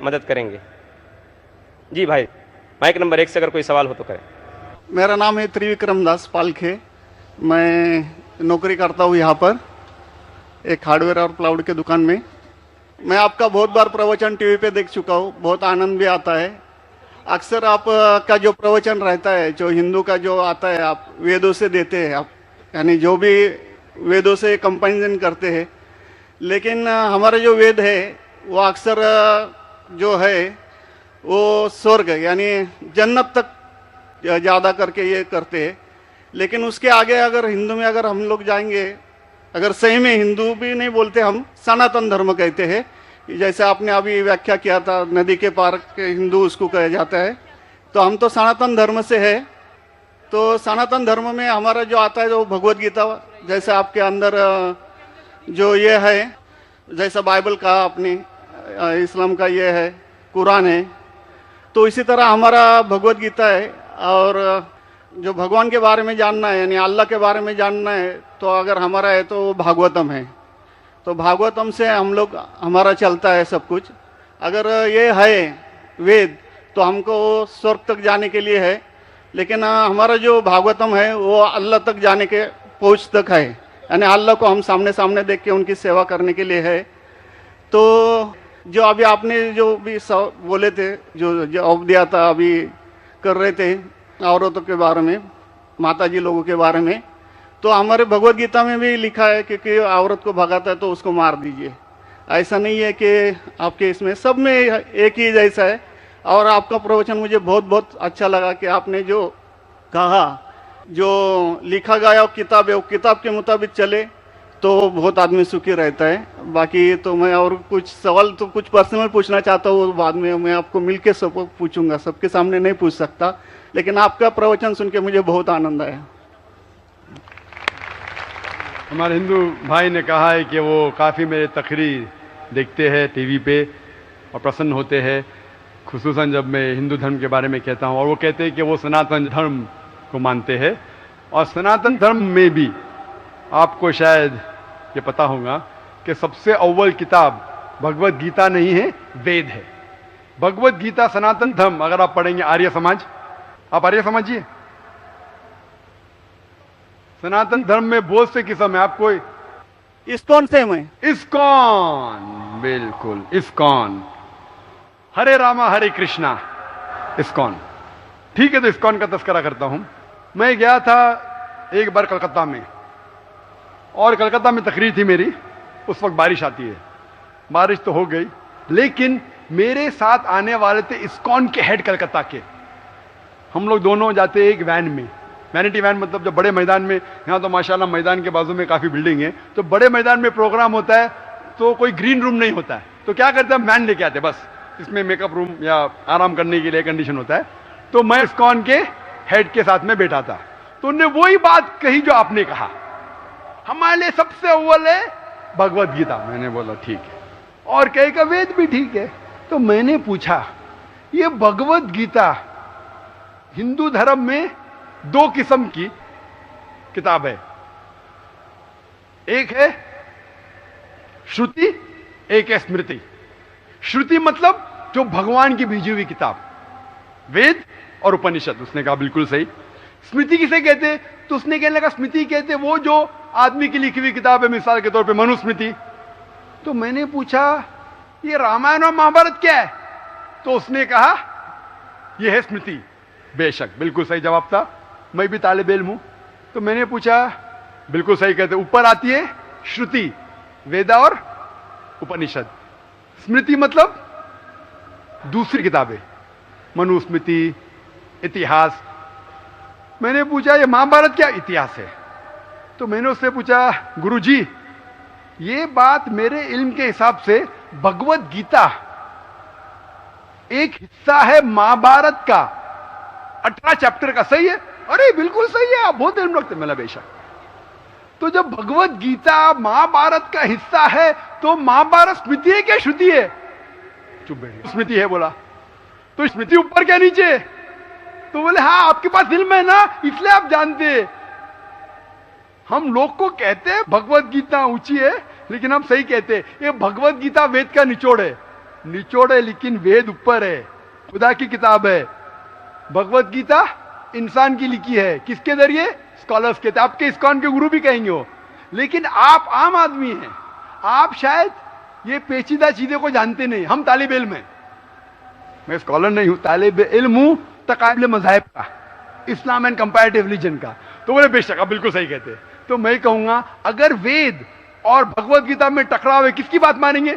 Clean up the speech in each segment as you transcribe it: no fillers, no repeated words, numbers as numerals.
मदद करेंगे। जी भाई, माइक नंबर 1 से अगर कोई सवाल हो तो करें। मेरा नाम है त्रिविक्रम दास पालखे। मैं नौकरी करता हूँ यहाँ पर एक हार्डवेयर और प्लाउड के दुकान में। मैं आपका बहुत बार प्रवचन टीवी पे देख चुका हूँ, बहुत आनंद भी आता है। अक्सर आप का जो प्रवचन रहता है, जो हिंदू का जो आता है, आप वेदों से देते हैं, आप यानी जो भी वेदों से कंपेरिजन करते हैं। लेकिन हमारा जो वेद है वो अक्सर जो है वो स्वर्ग यानी जन्नत तक ज़्यादा करके ये करते हैं। लेकिन उसके आगे अगर हिंदू में अगर हम लोग जाएंगे, अगर सही में हिंदू भी नहीं बोलते, हम सनातन धर्म कहते हैं। जैसे आपने अभी व्याख्या किया था, नदी के पार के हिंदू उसको कहा जाता है। तो हम तो सनातन धर्म से है। तो सनातन धर्म में हमारा जो आता है, जो भगवत गीता, जैसे आपके अंदर जो ये है, जैसा बाइबल का आपने, इस्लाम का ये है, कुरान है, तो इसी तरह हमारा भगवत गीता है। और जो भगवान के बारे में जानना है यानी अल्लाह के बारे में जानना है, तो अगर हमारा है तो भागवतम है। तो भागवतम से हम लोग हमारा चलता है सब कुछ। अगर ये है वेद तो हमको स्वर्ग तक जाने के लिए है। लेकिन हमारा जो भागवतम है वो अल्लाह तक जाने के पहुँच तक है, यानी अल्लाह को हम सामने सामने देख के उनकी सेवा करने के लिए है। तो जो अभी आपने जो भी बोले थे, जो जवाब दिया था, अभी कर रहे थे औरतों के बारे में, माताजी लोगों के बारे में, तो हमारे भगवत गीता में भी लिखा है कि औरत को भगाता है तो उसको मार दीजिए। ऐसा नहीं है कि आपके इसमें सब में एक ही जैसा है। और आपका प्रवचन मुझे बहुत बहुत अच्छा लगा कि आपने जो कहा, जो लिखा गया किताब है, वो किताब के मुताबिक चले तो बहुत आदमी सुखी रहता है। बाकी तो मैं और कुछ सवाल तो कुछ पर्सनल पूछना चाहता हूँ, बाद में मैं आपको मिलके सब पूछूंगा, सबके सामने नहीं पूछ सकता। लेकिन आपका प्रवचन सुन के मुझे बहुत आनंद आया। हमारे हिंदू भाई ने कहा है कि वो काफ़ी मेरे तकरीर देखते हैं टीवी पे और प्रसन्न होते हैं, खुसूसन जब मैं हिंदू धर्म के बारे में कहता हूँ। और वो कहते हैं कि वो सनातन धर्म को मानते हैं। और सनातन धर्म में भी आपको शायद ये पता होगा कि सबसे अव्वल किताब भगवत गीता नहीं है, वेद है। भगवत गीता सनातन धर्म, अगर आप पढ़ेंगे आर्य समाज, आप आर्य समझिए, सनातन धर्म में बहुत से किस्म है। आपको इस्कॉन से मैं, इस्कॉन, बिल्कुल इस्कॉन, हरे रामा हरे कृष्णा, इस्कॉन, ठीक है। तो इस्कॉन का तस्करा करता हूं। मैं गया था एक बार कलकत्ता में, और कलकत्ता में तकरीर थी मेरी। उस वक्त बारिश आती है, बारिश तो हो गई, लेकिन मेरे साथ आने वाले थे इस्कॉन के हेड कलकत्ता के। हम लोग दोनों जाते एक वैन में, वैनिटी वैन, मतलब जो बड़े मैदान में, यहाँ तो माशाल्लाह मैदान के बाजू में काफ़ी बिल्डिंग है, तो बड़े मैदान में प्रोग्राम होता है तो कोई ग्रीन रूम नहीं होता है, तो क्या करते हैं, वैन लेके आते, बस इसमें मेकअप रूम या आराम करने के लिए कंडीशन होता है। तो मैं इस्कॉन के हेड के साथ में बैठा था, तो उन्होंने वही बात कही जो आपने कहा, हमारे लिए सबसे अव्वल है भगवत गीता। मैंने बोला ठीक है, और कहे का वेद भी ठीक है। तो मैंने पूछा, ये भगवत गीता हिंदू धर्म में दो किस्म की किताब है, एक है श्रुति, एक है स्मृति। श्रुति मतलब जो भगवान की भेजी हुई किताब, वेद और उपनिषद। उसने कहा बिल्कुल सही। स्मृति किसे कहते, तो उसने कहने लगा स्मृति कहते वो जो आदमी की लिखी हुई किताब है, मिसाल के तौर पे मनुस्मृति। तो मैंने पूछा ये रामायण और महाभारत क्या है, तो उसने कहा यह है स्मृति। बेशक बिल्कुल सही जवाब था, मैं भी तालिब इल्म हूं। तो मैंने पूछा, बिल्कुल सही कहते, ऊपर आती है श्रुति, वेदा और उपनिषद। स्मृति मतलब दूसरी किताबें, मनुस्मृति, इतिहास। मैंने पूछा ये महाभारत क्या इतिहास है, तो मैंने उससे पूछा गुरुजी ये बात मेरे इल्म के हिसाब से भगवत गीता एक हिस्सा है महाभारत का, 18 चैप्टर का, सही है? अरे बिल्कुल सही है, आप बहुत इल्म रखते। मैं बेशक। तो जब भगवत गीता महाभारत का हिस्सा है तो महाभारत स्मृति है क्या श्रुति है? चुप बैठ, स्मृति है बोला। तो स्मृति ऊपर क्या नीचे? तो बोले हाँ आपके पास इल्म है ना, इसलिए आप जानते। हम लोग को कहते हैं भगवत गीता ऊंची है, लेकिन हम सही कहते हैं ये भगवत गीता वेद का निचोड़ है। निचोड़ है लेकिन वेद ऊपर है, खुदा की किताब है। भगवत गीता इंसान की लिखी है, किसके जरिए? स्कॉलर्स के। आपके इस्कॉन के गुरु भी कहेंगे वो, लेकिन आप आम आदमी हैं, आप शायद ये पेचीदा चीजें को जानते नहीं। हम तालिब इल्म हैं, मैं स्कॉलर नहीं हूं, तालिब इल्म हूं तकाबले मज़ाहिब का, इस्लाम एंड कंपैरेटिव रिलीजन का। तो बोले बेशक आप बिल्कुल सही कहते हैं। तो मैं कहूंगा अगर वेद और भगवत गीता में टकराव है, किसकी बात मानेंगे?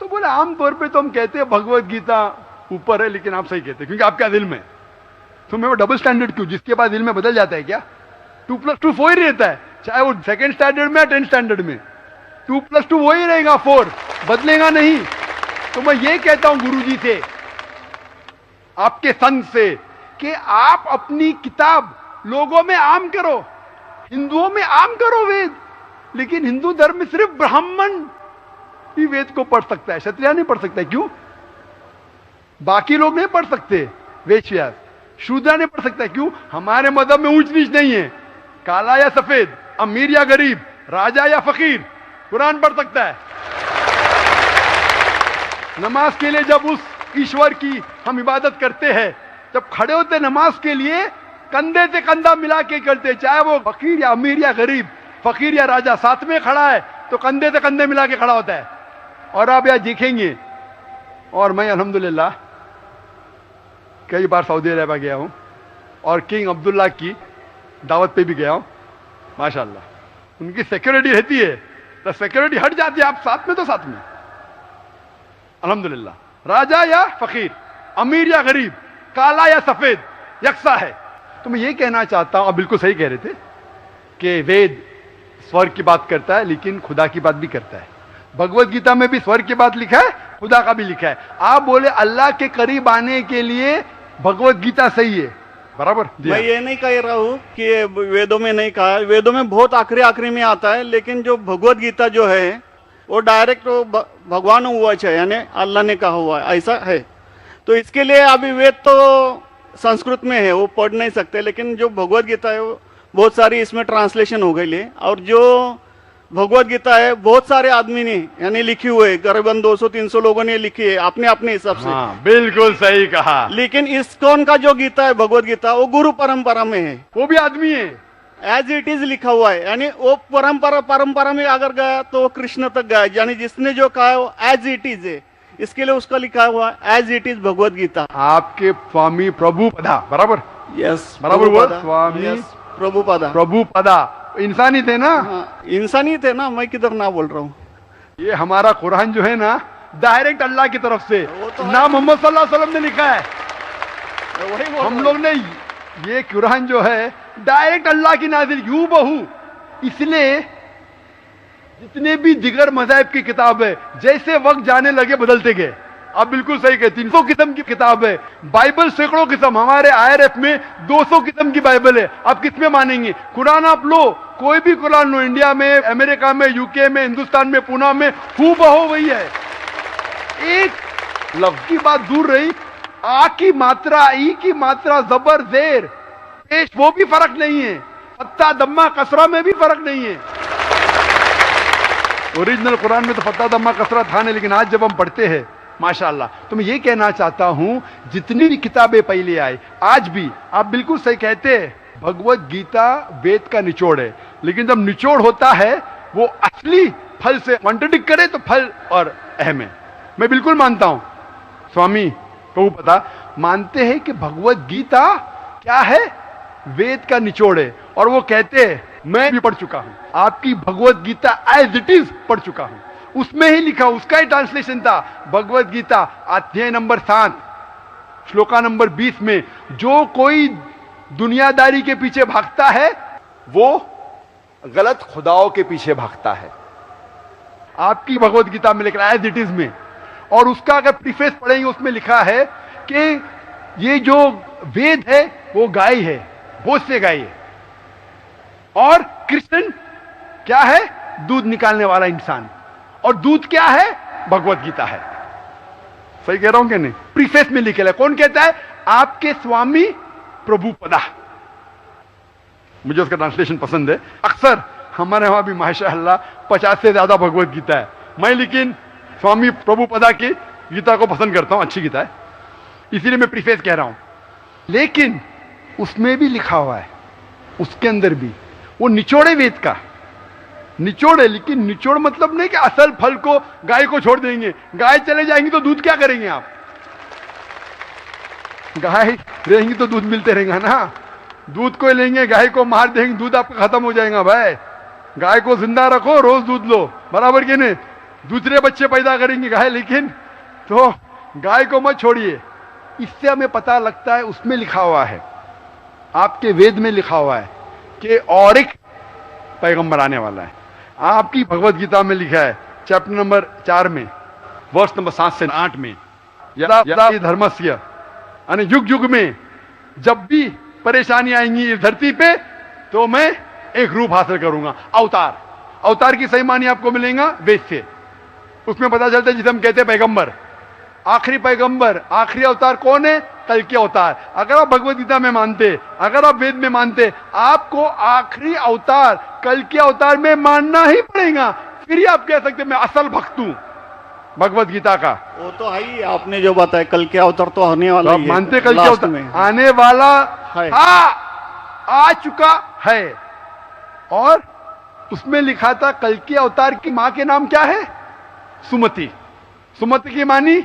तो बोले आमतौर पे तो हम कहते हैं भगवत गीता ऊपर है, लेकिन आप सही कहते हैं क्योंकि आपका दिल में। तो मैं वो डबल स्टैंडर्ड क्यों? जिसके बाद दिल में बदल जाता है क्या? 2+2 4 ही रहता है, चाहे वो सेकंड स्टैंडर्ड में या 10th स्टैंडर्ड में 2+2 वही रहेगा, 4 बदलेगा नहीं। तो मैं ये कहता हूं गुरुजी से, आपके संत से, कि आप अपनी किताब लोगों में आम करो, हिंदुओं में आम करो वेद। लेकिन हिंदू धर्म में सिर्फ ब्राह्मण ही वेद को पढ़ सकता है, क्षत्रिय नहीं पढ़ सकता है। क्यों? बाकी लोग नहीं पढ़ सकते, वेद व्यास शूद्र नहीं पढ़ सकता। क्यों? हमारे मजहब में ऊंच नीच नहीं है, काला या सफेद, अमीर या गरीब, राजा या फकीर कुरान पढ़ सकता है। नमाज के लिए जब उस ईश्वर की हम इबादत करते हैं, जब खड़े होते नमाज के लिए कंधे से कंधा मिला के करते, चाहे वो फकीर या अमीर या गरीब, फकीर या राजा साथ में खड़ा है तो कंधे से कंधे मिला के खड़ा होता है। और आप यहां देखेंगे, और मैं अल्हम्दुलिल्लाह कई बार सऊदी अरब गया हूं और किंग अब्दुल्ला की दावत पे भी गया हूं, माशाल्लाह उनकी सिक्योरिटी रहती है, तो सिक्योरिटी हट जाती है, आप साथ में तो साथ में अल्हम्दुलिल्लाह। राजा या फकीर, अमीर या गरीब, काला या सफेद, यकसा है। तो मैं ये कहना चाहता हूं, आप बिल्कुल सही कह रहे थे कि वेद स्वर्ग की बात करता है लेकिन खुदा की बात भी करता है। भगवत गीता में भी स्वर्ग की बात लिखा है, खुदा का भी लिखा है। आप बोले अल्लाह के करीब आने के लिए भगवत गीता सही है, बराबर? मैं ये नहीं कह रहा हूँ कि ये वेदों में नहीं कहा है, वेदों में बहुत आखिरी आखिरी में आता है, लेकिन जो भगवत गीता जो है वो डायरेक्ट भगवान हुआ है, यानी अल्लाह ने कहा हुआ है, ऐसा है। तो इसके लिए अभी वेद तो संस्कृत में है, वो पढ़ नहीं सकते, लेकिन जो भगवत गीता है वो बहुत सारी इसमें ट्रांसलेशन हो गई है। और जो भगवत गीता है बहुत सारे आदमी ने यानी लिखी हुई है, करीबन 200-300 लोगों ने लिखी है अपने अपने हिसाब से। हाँ, बिल्कुल सही कहा। लेकिन इस्कॉन का जो गीता है भगवत गीता, वो गुरु परंपरा में है, वो भी आदमी है, एज इट इज लिखा हुआ है। यानी वो परंपरा में अगर गया तो वो कृष्ण तक गया, यानी जिसने जो कहा है वो एज इट इज है, इसके लिए उसका लिखा हुआ as it is Bhagavad Gita. आपके स्वामी प्रभुपदा, बराबर? यस, बराबर हुआ, स्वामी प्रभुपदा। प्रभुपदा इंसानी थे ना? हाँ, इंसानी थे ना, मैं किधर ना बोल रहा हूँ। ये हमारा कुरान जो है ना, डायरेक्ट अल्लाह की तरफ से तो ना मोहम्मद सल्लल्लाहु अलैहि वसल्लम ने लिखा है। वही हम लोग ने ये कुरान जो है डायरेक्ट अल्लाह की नाजिल यूं बहू। इसलिए जितने भी दिगर मज़ाहिब की किताब है, जैसे वक्त जाने लगे बदलते गए। आप बिल्कुल सही कहते, 300 किस्म की किताब है, बाइबल सैकड़ों किस्म, हमारे IRF में 200 किस्म की बाइबल है। आप किस में मानेंगे? कुरान आप लो, कोई भी कुरान लो, इंडिया में, अमेरिका में, यूके में, हिंदुस्तान में, पूना में, हूबहू वही है। एक लफ्ज की बात दूर रही, आ की मात्रा, ई की मात्रा, जबर जेर पेश, वो भी फर्क नहीं है, फत्ता दम्मा कसरा में भी फर्क नहीं है। ओरिजिनल कुरान में तो फत्ता दम्मा कसरा था नहीं, लेकिन आज जब हम पढ़ते हैं माशाअल्लाह। तो मैं ये कहना चाहता हूं, जितनी भी किताबें पहले आई, आज भी आप बिल्कुल सही कहते हैं, भगवत गीता वेद का निचोड़ है। लेकिन जब निचोड़ होता है वो असली फल से कॉन्ट्रडिक्ट करे तो फल और अहम है। मैं बिल्कुल मानता हूं, स्वामी प्रभुपदा मानते हैं कि भगवत गीता क्या है? वेद का निचोड़ है। और वो कहते हैं, मैं भी पढ़ चुका हूं, आपकी Bhagavad Gita as it is पढ़ चुका हूं, उसमें ही लिखा, उसका ही ट्रांसलेशन था। भगवत गीता अध्याय नंबर 7 श्लोका नंबर 20 में, जो कोई दुनियादारी के पीछे भागता है वो गलत खुदाओं के पीछे भागता है। आपकी भगवत गीता में लिखा एज इट इज में, और उसका अगर प्रीफेस पढ़ेंगे उसमें लिखा है कि ये जो वेद है वो गाय है, बहुत से गाय है, और कृष्ण क्या है? दूध निकालने वाला इंसान। और दूध क्या है? भगवत गीता है। सही कह रहा हूं कि नहीं? प्रीफेस में लिखे है। कौन कहता है? आपके स्वामी प्रभुपदा। मुझे उसका ट्रांसलेशन पसंद है। अक्सर हमारे वहां भी माशाअल्लाह 50 से ज्यादा भगवत गीता है। मैं लेकिन स्वामी प्रभुपदा की गीता को पसंद करता हूं, अच्छी गीता है, इसीलिए मैं प्रीफेस कह रहा हूं। लेकिन उसमें भी लिखा हुआ है, उसके अंदर भी वो निचोड़े वेद का निचोड़ है। लेकिन निचोड़ मतलब नहीं कि असल फल को गाय को छोड़ देंगे, गाय चले जाएंगी तो दूध क्या करेंगे आप? गाय रहेंगी तो दूध मिलते रहेगा ना, दूध को लेंगे गाय को मार देंगे, दूध आपका खत्म हो जाएगा। भाई गाय को जिंदा रखो, रोज दूध लो, बराबर के नहीं, दूसरे बच्चे पैदा करेंगे गाय, लेकिन तो गाय को मत छोड़िए। इससे हमें पता लगता है, उसमें लिखा हुआ है, आपके वेद में लिखा हुआ है कि और एक पैगंबर आने वाला है। आपकी भगवत गीता में लिखा है चैप्टर नंबर 4 में वर्ष नंबर 7 से 8 में, यदा धर्मस्य, यानी युग युग में जब भी परेशानी आएंगी इस धरती पे तो मैं एक रूप हासिल करूंगा, अवतार। अवतार की सही मानी आपको मिलेगा वेद से, उसमें पता चलता है जिसे हम कहते हैं पैगंबर, आखिरी पैगंबर, आखिरी अवतार कौन है? कल के अवतार। अगर आप भगवत गीता में मानते, अगर आप वेद में मानते, आपको आखिरी अवतार कल के अवतार में मानना ही पड़ेगा, फिर ही आप कह सकते मैं असल भक्त हूं भगवत गीता का। वो तो है ही, आपने जो बताया कल के अवतार तो आने वाला तो ही आप है, मानते कल के लास्ट अवतार में आने वाला है। आ चुका है। और उसमें लिखा था कल के अवतार की मां के नाम क्या है? सुमति। सुमति की मानी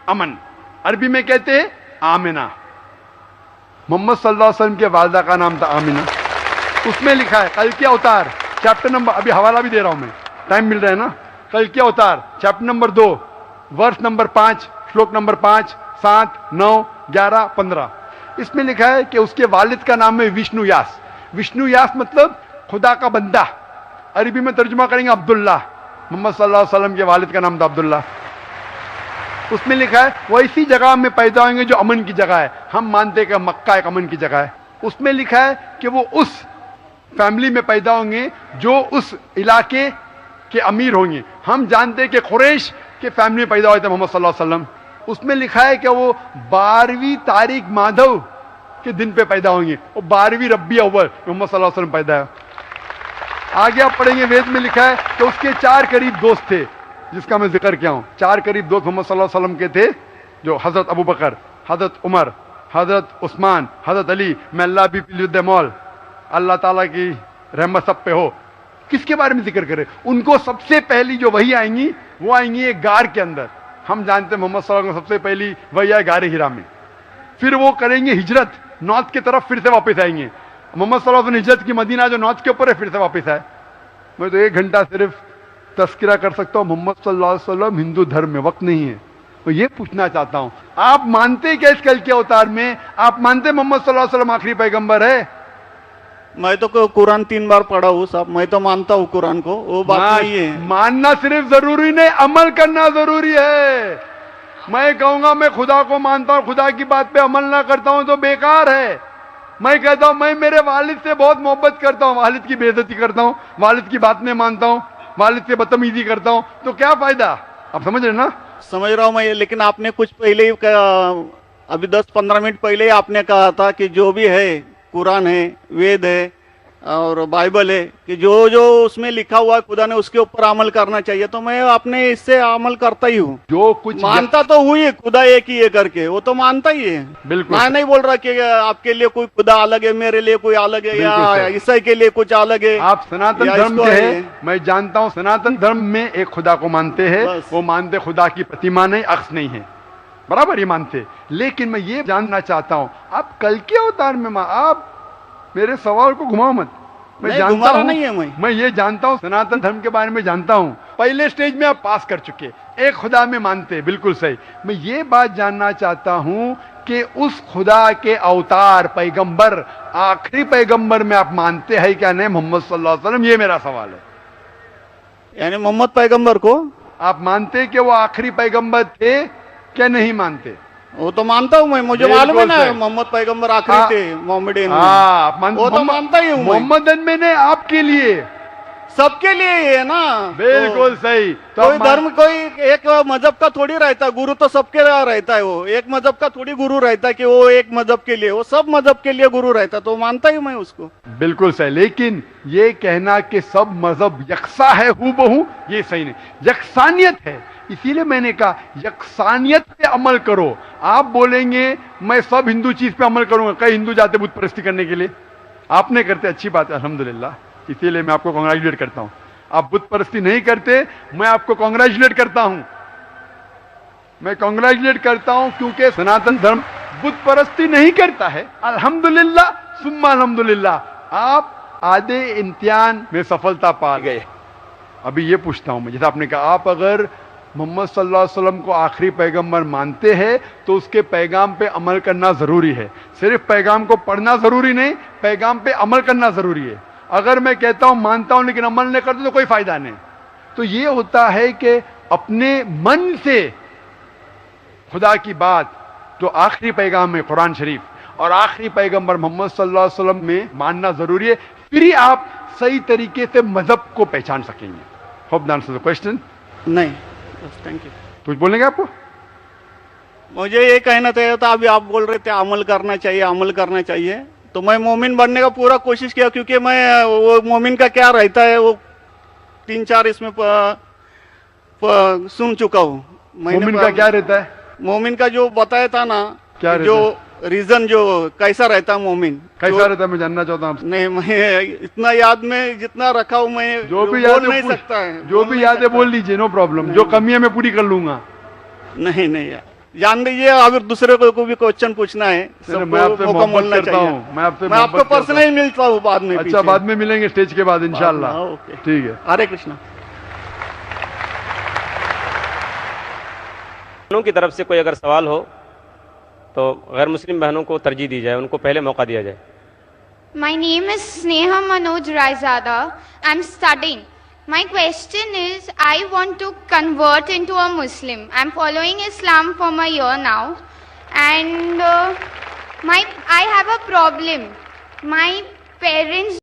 अमन, अरबी में कहते हैं आमिना। मोहम्मद सल्लल्लाहु अलैहि वसल्लम के वालदा का नाम था आमिना। उसमें लिखा है कल के अवतार, चैप्टर नंबर, अभी हवाला भी दे रहा हूं मैं, टाइम मिल रहा है ना, कल के अवतार चैप्टर नंबर 2 वर्ष नंबर 5 श्लोक नंबर 5, 7, 9, 11, 15। इसमें लिखा है कि उसके वालिद का नाम है विष्णु यास। विष्णु यास मतलब खुदा का बंदा, अरबी में तर्जुमा करेंगे अब्दुल्ला। मोहम्मद सल्लल्लाहु अलैहि वसल्लम के वालिद का नाम था अब्दुल्ला। उसमें लिखा है वो इसी जगह में पैदा होंगे जो अमन की जगह है। हम मानते हैं कि मक्का एक अमन की जगह है। उसमें लिखा है कि वो उस फैमिली में पैदा होंगे जो उस इलाके के अमीर होंगे। हम जानते हैं कि कुरैश के फैमिली में पैदा हुए थे मोहम्मद सल्लल्लाहु अलैहि वसल्लम। उसमें लिखा है कि वो 12वीं तारीख माधव के दिन पे पैदा होंगे, वो 12वीं रब्बी अव्वल मोहम्मद सल्लल्लाहु अलैहि वसल्लम पैदा है। आगे आप पढ़ेंगे वेद में लिखा है कि उसके 4 करीब दोस्त थे, जिसका मैं जिक्र किया हूं। 4 करीब दोस्त मोहम्मद सल्लल्लाहु अलैहि वसल्लम के थे, जो हजरत अबू बकर, हजरत उमर, हजरत उस्मान, हजरत अली। मैं अल्लाह भी मौल, अल्लाह ताला की रहमत सब पे हो। किसके बारे में जिक्र करें? उनको सबसे पहली जो वही आएंगी वो आएंगी एक गार के अंदर। हम जानते हैं मोहम्मद सल्लल्लाहु अलैहि वसल्लम सबसे पहली वही आए गारे हिरा में। फिर वो करेंगे हिजरत, नॉर्थ की तरफ फिर से वापस आएंगे। मोहम्मद सल्लल्लाहु अलैहि वसल्लम हिजरत की मदीना जो नॉर्थ के ऊपर है, फिर से वापस आए। मैं तो 1 घंटा सिर्फ तस्करा कर सकता हूं मोहम्मद सल्लल्लाहु अलैहि वसल्लम हिंदू धर्म में, वक्त नहीं है। तो ये पूछना चाहता हूं, आप मानते क्या इस कल के अवतार में? आप मानते मोहम्मद सल्लल्लाहु अलैहि वसल्लम आखिरी पैगंबर है? मैं तो कुरान 3 बार पढ़ा हूँ साहब, मैं तो मानता हूँ कुरान को, वो बात नहीं है। मानना सिर्फ जरूरी नहीं, अमल करना जरूरी है। मैं कहूंगा मैं खुदा को मानता हूं, खुदा की बात पे अमल ना करता हूं तो बेकार है। मैं कहता हूं मैं मेरे वालिद से बहुत मोहब्बत करता हूं, वालिद की बेइज्जती करता हूं, वालिद की बात नहीं मानता हूं, वालिद से बदतमीजी करता हूं, तो क्या फायदा? आप समझ रहे ना? समझ रहा हूं मैं, लेकिन आपने कुछ पहले ही अभी 10-15 मिनट पहले ही आपने कहा था कि जो भी है, कुरान है, वेद है और बाइबल है, कि जो जो उसमें लिखा हुआ है खुदा ने उसके ऊपर अमल करना चाहिए। तो मैं अपने इससे अमल करता ही हूँ, जो कुछ मानता तो हुई है खुदा एक ही है करके, वो तो मानता ही है। बिल्कुल मैं नहीं बोल रहा कि आपके लिए कोई खुदा अलग है, मेरे लिए कोई अलग है, या ईसाई के लिए कुछ अलग है। आप सनातन धर्म के हैं, मैं जानता हूँ सनातन धर्म में एक खुदा को मानते हैं। वो मानते खुदा की प्रतिमा नहीं, अक्स नहीं है, बराबर ये मानते। लेकिन मैं ये जानना चाहता हूँ, आप कल के अवतार में आप मेरे सवाल को घुमाओ मत। मैं जानता हूं, नहीं है मैं ये जानता हूं, सनातन धर्म के बारे में जानता हूं। पहले स्टेज में आप पास कर चुके, एक खुदा में मानते, बिल्कुल सही। मैं ये बात जानना चाहता हूं कि उस खुदा के अवतार पैगंबर, आखिरी पैगंबर में आप मानते हैं क्या नहीं मोहम्मद सल्लल्लाहु अलैहि वसल्लम? ये मेरा सवाल है। यानी मोहम्मद पैगंबर को आप मानते कि वो आखिरी पैगंबर थे क्या नहीं मानते? वो तो मानता हूँ मैं, मुझे मालूम है ना मोहम्मद पैगंबर आखिरी थे मोहम्मदन में। वो तो मानता ही हूँ। मोहम्मदन में ने आपके लिए, सबके लिए है ना। बिल्कुल सही। तो कोई धर्म, कोई एक मजहब का थोड़ी रहता, गुरु तो सबके रहता है। वो एक मजहब का थोड़ी गुरु रहता है कि वो एक मजहब के लिए, वो सब मजहब के लिए गुरु रहता, तो मानता ही मैं उसको। बिल्कुल सही। लेकिन ये कहना कि सब मजहब यकसा है हूबहू, ये सही नहीं। यकसानियत है, इसीलिए मैंने कहा यकसानियत पे अमल करो। आप बोलेंगे मैं सब हिंदू चीज पे अमल करूंगा, कई हिंदू जाते बुत परस्ती करने के लिए, आप नहीं करते, अच्छी बात है अल्हम्दुलिल्लाह, इसीलिए मैं आपको कांग्रेचुलेट करता हूं। आप बुत परस्ती नहीं करते, मैं आपको कांग्रेचुलेट करता हूं, मैं कांग्रेचुलेट करता हूं, क्योंकि सनातन धर्म बुत परस्ती नहीं करता है। अल्हम्दुलिल्लाह सुम्मा अल्हम्दुलिल्लाह आप आधे इम्तिहान में सफलता पा गए। अभी ये पूछता हूं मैं, जैसे आपने कहा आप अगर मोहम्मद सल्लल्लाहु अलैहि वसल्लम को आखिरी पैगंबर मानते हैं तो उसके पैगाम पे अमल करना जरूरी है। सिर्फ पैगाम को पढ़ना जरूरी नहीं, पैगाम पे अमल करना जरूरी है। अगर मैं कहता हूं मानता हूं लेकिन अमल नहीं करता तो कोई फायदा नहीं। तो ये होता है कि अपने मन से खुदा की बात जो आखिरी पैगाम है कुरान शरीफ और आखिरी पैगंबर मोहम्मद सल्लल्लाहु अलैहि वसल्लम में मानना जरूरी है, फिर ही आप सही तरीके से मजहब को पहचान सकेंगे। Hope that answers the question. नहीं, थैंक यू। कुछ बोलेंगे आपको? मुझे ये कहना चाहिए था, अभी आप बोल रहे थे अमल करना चाहिए, अमल करना चाहिए, तो मैं मोमिन बनने का पूरा कोशिश किया, क्योंकि मैं वो मोमिन का क्या रहता है वो 3-4 इसमें सुन चुका हूँ। मोमिन का क्या रहता है? मोमिन का जो बताया था ना, क्या जो रीजन जो कैसा रहता है मोमिन, कैसा रहता है मैं जानना चाहता हूँ। नहीं, मैं इतना याद में जितना रखा हूँ मैं जो भी याद नहीं सकता है, जो भी याद है बोल लीजिए, नो प्रॉब्लम। जो कमी है मैं पूरी कर लूंगा। नहीं यार, जान लीजिए, अगर दूसरे को भी क्वेश्चन पूछना है, मैं आपसे मोहब्बत करता हूँ, मैं आपको पर्सनली मिलता हूँ बाद में। अच्छा, बाद में मिलेंगे स्टेज के बाद इंशाल्लाह। ठीक है, हरे कृष्णा। बहनों की तरफ से कोई अगर सवाल हो तो गैर मुस्लिम बहनों को तरजीह दी जाए, उनको पहले मौका दिया जाए। My name is Sneha Manoj Raizada. I'm studying. My question is, I want to convert into a Muslim. I'm following Islam for a year now, and I have a problem. My parents